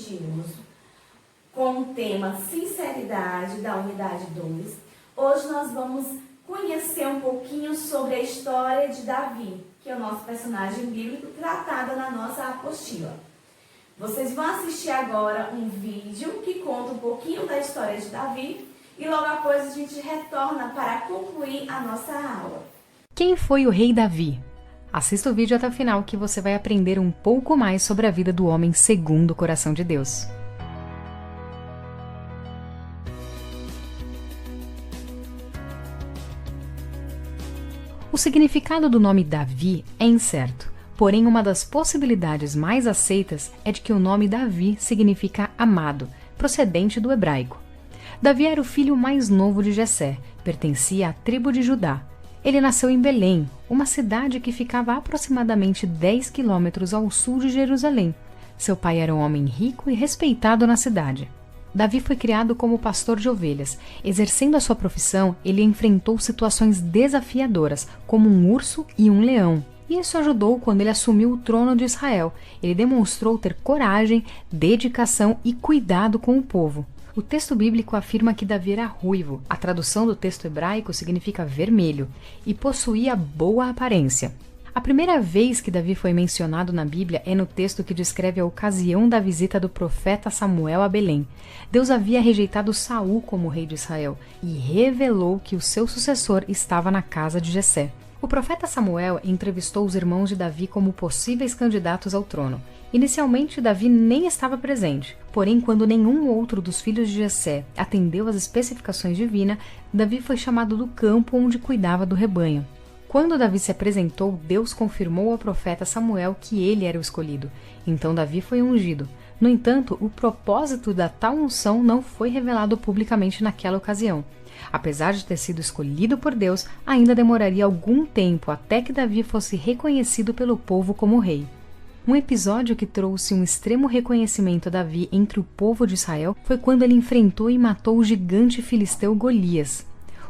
refletirmos com o tema Sinceridade da Unidade 2. Hoje nós vamos conhecer um pouquinho sobre a história de Davi, que é o nosso personagem bíblico tratado na nossa apostila. Vocês vão assistir agora um vídeo que conta um pouquinho da história de Davi e logo após a gente retorna para concluir a nossa aula. Quem foi o rei Davi? Assista o vídeo até o final que você vai aprender um pouco mais sobre a vida do homem segundo o coração de Deus. O significado do nome Davi é incerto, porém uma das possibilidades mais aceitas é de que o nome Davi significa amado, procedente do hebraico. Davi era o filho mais novo de Jessé, pertencia à tribo de Judá. Ele nasceu em Belém, uma cidade que ficava a aproximadamente 10 quilômetros ao sul de Jerusalém. Seu pai era um homem rico e respeitado na cidade. Davi foi criado como pastor de ovelhas. Exercendo a sua profissão, ele enfrentou situações desafiadoras, como um urso e um leão. E isso ajudou quando ele assumiu o trono de Israel. Ele demonstrou ter coragem, dedicação e cuidado com o povo. O texto bíblico afirma que Davi era ruivo, a tradução do texto hebraico significa vermelho, e possuía boa aparência. A primeira vez que Davi foi mencionado na Bíblia é no texto que descreve a ocasião da visita do profeta Samuel a Belém. Deus havia rejeitado Saul como rei de Israel e revelou que o seu sucessor estava na casa de Jessé. O profeta Samuel entrevistou os irmãos de Davi como possíveis candidatos ao trono. Inicialmente, Davi nem estava presente, porém, quando nenhum outro dos filhos de Jessé atendeu às especificações divinas, Davi foi chamado do campo onde cuidava do rebanho. Quando Davi se apresentou, Deus confirmou ao profeta Samuel que ele era o escolhido. Então Davi foi ungido. No entanto, o propósito da tal unção não foi revelado publicamente naquela ocasião. Apesar de ter sido escolhido por Deus, ainda demoraria algum tempo até que Davi fosse reconhecido pelo povo como rei. Um episódio que trouxe um extremo reconhecimento a Davi entre o povo de Israel foi quando ele enfrentou e matou o gigante filisteu Golias.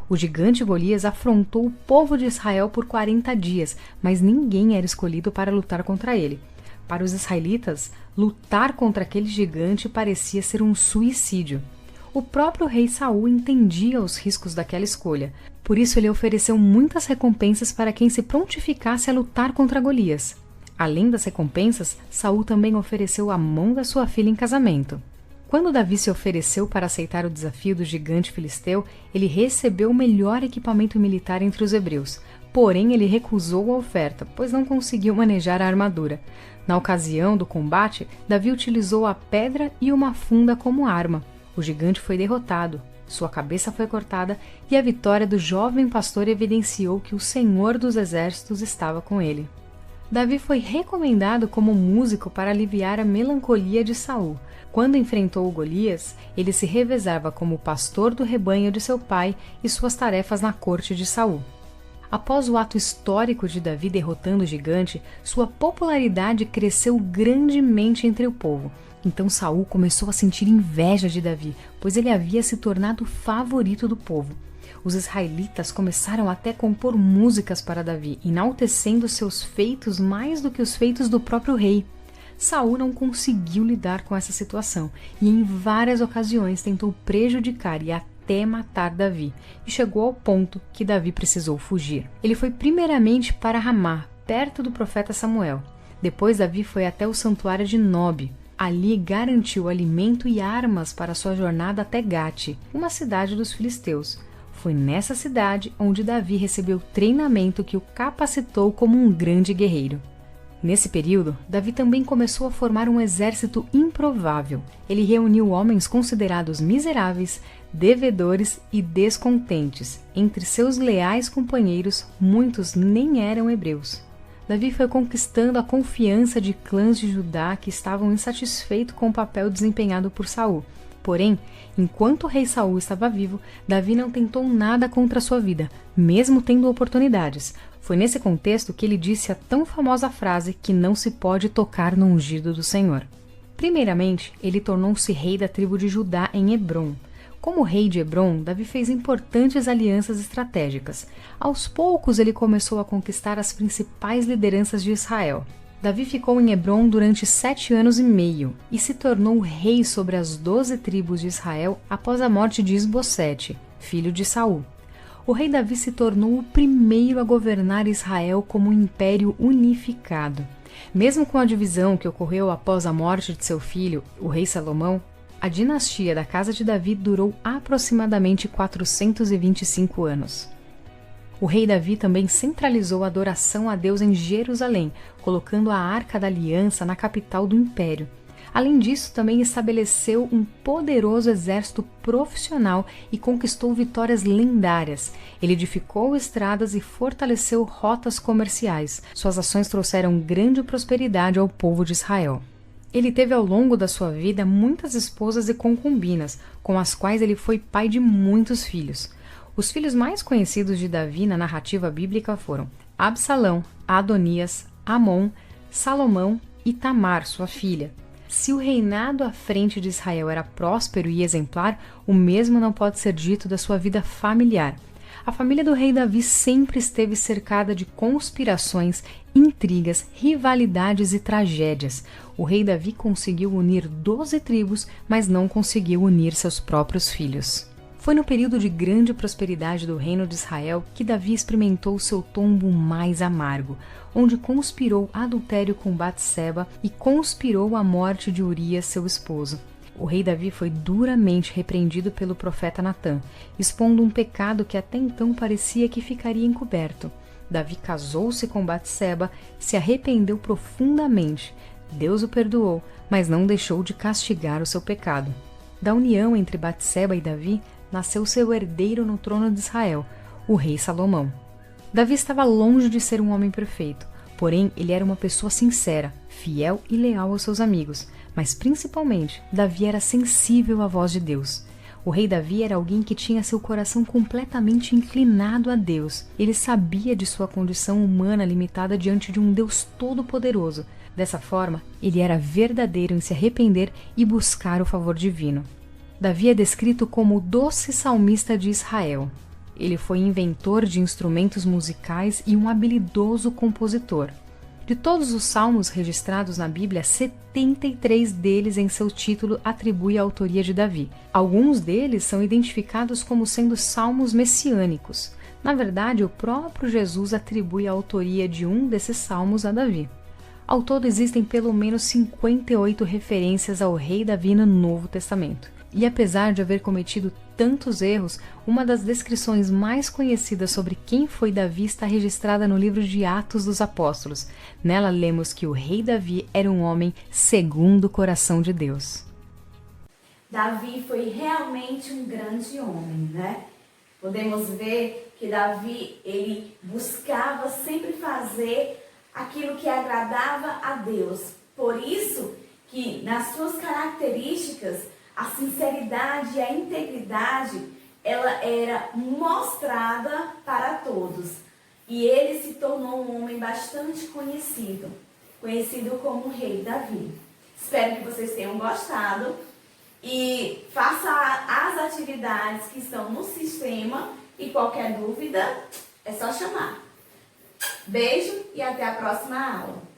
O gigante Golias afrontou o povo de Israel por 40 dias, mas ninguém era escolhido para lutar contra ele. Para os israelitas, lutar contra aquele gigante parecia ser um suicídio. O próprio rei Saul entendia os riscos daquela escolha, por isso ele ofereceu muitas recompensas para quem se prontificasse a lutar contra Golias. Além das recompensas, Saul também ofereceu a mão da sua filha em casamento. Quando Davi se ofereceu para aceitar o desafio do gigante filisteu, ele recebeu o melhor equipamento militar entre os hebreus. Porém, ele recusou a oferta, pois não conseguiu manejar a armadura. Na ocasião do combate, Davi utilizou a pedra e uma funda como arma. O gigante foi derrotado, sua cabeça foi cortada e a vitória do jovem pastor evidenciou que o Senhor dos Exércitos estava com ele. Davi foi recomendado como músico para aliviar a melancolia de Saul. Quando enfrentou o Golias, ele se revezava como pastor do rebanho de seu pai e suas tarefas na corte de Saul. Após o ato histórico de Davi derrotando o gigante, sua popularidade cresceu grandemente entre o povo. Então Saul começou a sentir inveja de Davi, pois ele havia se tornado o favorito do povo. Os israelitas começaram até a compor músicas para Davi, enaltecendo seus feitos mais do que os feitos do próprio rei. Saul não conseguiu lidar com essa situação e em várias ocasiões tentou prejudicar e até matar Davi, e chegou ao ponto que Davi precisou fugir. Ele foi primeiramente para Ramá, perto do profeta Samuel. Depois Davi foi até o santuário de Nob. Ali garantiu alimento e armas para sua jornada até Gate, uma cidade dos filisteus. Foi nessa cidade onde Davi recebeu treinamento que o capacitou como um grande guerreiro. Nesse período, Davi também começou a formar um exército improvável. Ele reuniu homens considerados miseráveis, devedores e descontentes. Entre seus leais companheiros, muitos nem eram hebreus. Davi foi conquistando a confiança de clãs de Judá que estavam insatisfeitos com o papel desempenhado por Saul. Porém, enquanto o rei Saul estava vivo, Davi não tentou nada contra sua vida, mesmo tendo oportunidades. Foi nesse contexto que ele disse a tão famosa frase que não se pode tocar no ungido do Senhor. Primeiramente, ele tornou-se rei da tribo de Judá em Hebrom. Como rei de Hebrom, Davi fez importantes alianças estratégicas. Aos poucos, ele começou a conquistar as principais lideranças de Israel. Davi ficou em Hebrom durante 7 anos e meio e se tornou rei sobre as 12 tribos de Israel após a morte de Isbosete, filho de Saul. O rei Davi se tornou o primeiro a governar Israel como um império unificado. Mesmo com a divisão que ocorreu após a morte de seu filho, o rei Salomão, a dinastia da casa de Davi durou aproximadamente 425 anos. O rei Davi também centralizou a adoração a Deus em Jerusalém, colocando a Arca da Aliança na capital do império. Além disso, também estabeleceu um poderoso exército profissional e conquistou vitórias lendárias. Ele edificou estradas e fortaleceu rotas comerciais. Suas ações trouxeram grande prosperidade ao povo de Israel. Ele teve ao longo da sua vida muitas esposas e concubinas, com as quais ele foi pai de muitos filhos. Os filhos mais conhecidos de Davi na narrativa bíblica foram Absalão, Adonias, Amon, Salomão e Tamar, sua filha. Se o reinado à frente de Israel era próspero e exemplar, o mesmo não pode ser dito da sua vida familiar. A família do rei Davi sempre esteve cercada de conspirações, intrigas, rivalidades e tragédias. O rei Davi conseguiu unir 12 tribos, mas não conseguiu unir seus próprios filhos. Foi no período de grande prosperidade do reino de Israel que Davi experimentou seu tombo mais amargo, onde conspirou adultério com Batseba e conspirou a morte de Urias, seu esposo. O rei Davi foi duramente repreendido pelo profeta Natã, expondo um pecado que até então parecia que ficaria encoberto. Davi casou-se com Batseba, se arrependeu profundamente. Deus o perdoou, mas não deixou de castigar o seu pecado. Da união entre Batseba e Davi, nasceu seu herdeiro no trono de Israel, o rei Salomão. Davi estava longe de ser um homem perfeito, porém ele era uma pessoa sincera, fiel e leal aos seus amigos, mas principalmente, Davi era sensível à voz de Deus. O rei Davi era alguém que tinha seu coração completamente inclinado a Deus. Ele sabia de sua condição humana limitada diante de um Deus todo-poderoso. Dessa forma, ele era verdadeiro em se arrepender e buscar o favor divino. Davi é descrito como o doce salmista de Israel. Ele foi inventor de instrumentos musicais e um habilidoso compositor. De todos os salmos registrados na Bíblia, 73 deles em seu título atribuem a autoria de Davi. Alguns deles são identificados como sendo salmos messiânicos. Na verdade, o próprio Jesus atribui a autoria de um desses salmos a Davi. Ao todo, existem pelo menos 58 referências ao rei Davi no Novo Testamento. E apesar de haver cometido tantos erros, uma das descrições mais conhecidas sobre quem foi Davi está registrada no livro de Atos dos Apóstolos. Nela lemos que o rei Davi era um homem segundo o coração de Deus. Davi foi realmente um grande homem, né? Podemos ver que Davi, ele buscava sempre fazer aquilo que agradava a Deus. Por isso que nas suas características, a sinceridade e a integridade, ela era mostrada para todos. E ele se tornou um homem bastante conhecido como o rei Davi. Espero que vocês tenham gostado e faça as atividades que estão no sistema e qualquer dúvida é só chamar. Beijo e até a próxima aula.